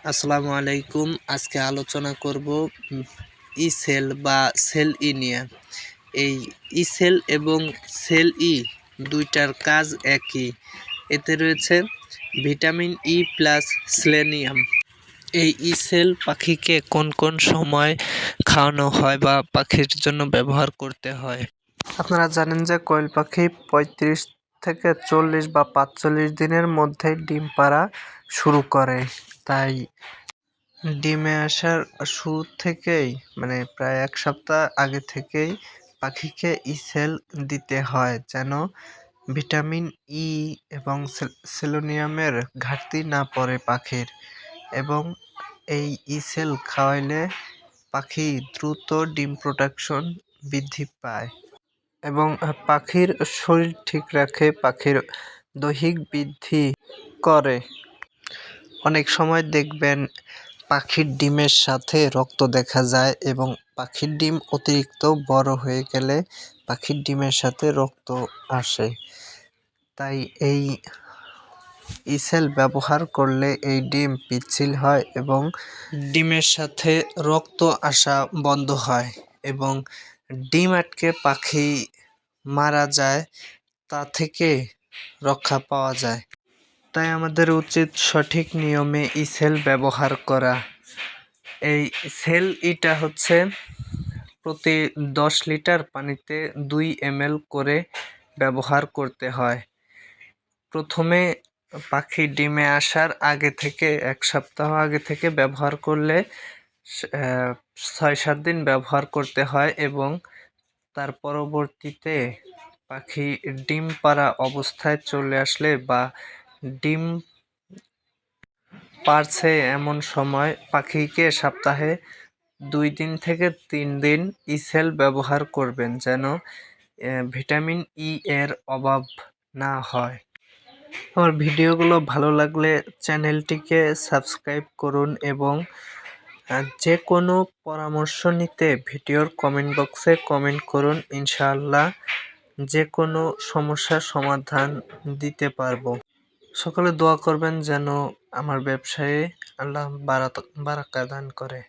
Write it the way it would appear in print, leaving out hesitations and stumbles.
আসসালামু আলাইকুম। আজকে আলোচনা করব ই সেল বা সেল ই নিয়ে। এই ই সেল এবং সেল ই দুইটার কাজ একই। এতে রয়েছে ভিটামিন ই প্লাস সেলেনিয়াম। এই ই সেল পাখিকে কোন কোন সময় খাওয়ানো হয় বা পাখির জন্য ব্যবহার করতে হয়? আপনারা জানেন যে কোয়েল পাখি ৩৫ থেকে ৪০ বা ৪৫ দিনের মধ্যে ডিম পাড়া শুরু করে। তাই ডিমে আসার শুরু থেকেই প্রায় ১ সপ্তাহ আগে থেকেই পাখিকে ইসেল দিতে হয়, যেন ভিটামিন ই এবং সেলেনিয়ামের ঘাটতি না পড়ে পাখির। এবং এই ইসেল খাওয়াইলে পাখি দ্রুত ডিম প্রোডাকশন বৃদ্ধি পায় এবং পাখির শরীর ঠিক রাখে, পাখির দৈহিক বৃদ্ধি করে। অনেক সময় দেখবেন পাখির ডিমের সাথে রক্ত দেখা যায় এবং পাখির ডিম অতিরিক্ত বড় হয়ে গেলে পাখির ডিমের সাথে রক্ত আসে। তাই এই ইসেল ব্যবহার করলে এই ডিম পিচ্ছিল হয় এবং ডিমের সাথে রক্ত আসা বন্ধ হয় এবং ডিম আটকে পাখি মারা যায়, তা থেকে রক্ষা পাওয়া যায়। তাই আমাদের উচিত সঠিক নিয়মে ইসেল ব্যবহার করা। এই সেল ইটা হচ্ছে প্রতি 10 লিটার পানিতে 2 ml করে ব্যবহার করতে হয়। প্রথমে পাখি ডিমে আসার আগে থেকে 1 সপ্তাহ আগে থেকে ব্যবহার করলে 6-7 দিন ব্যবহার করতে হয় এবং তার পরবর্তীতে পাখি ডিম পাড়া অবস্থায় চলে আসলে বা ডিম পারছে এমন সময় পাখিকে সপ্তাহে 2 দিন থেকে 3 দিন ইসেল ব্যবহার করবেন, যেন ভিটামিন ই এর অভাব না হয়। আমার ভিডিওগুলো ভালো লাগলে চ্যানেলটিকে সাবস্ক্রাইব করুন এবং যে কোনো পরামর্শ নিতে ভিডিওর কমেন্ট বক্সে কমেন্ট করুন। ইনশাআল্লাহ যে কোনো সমস্যার সমাধান দিতে পারবো। সকলে দোয়া করবেন যেন আমার ব্যবসায়ে আল্লাহ বারাকা দান করে।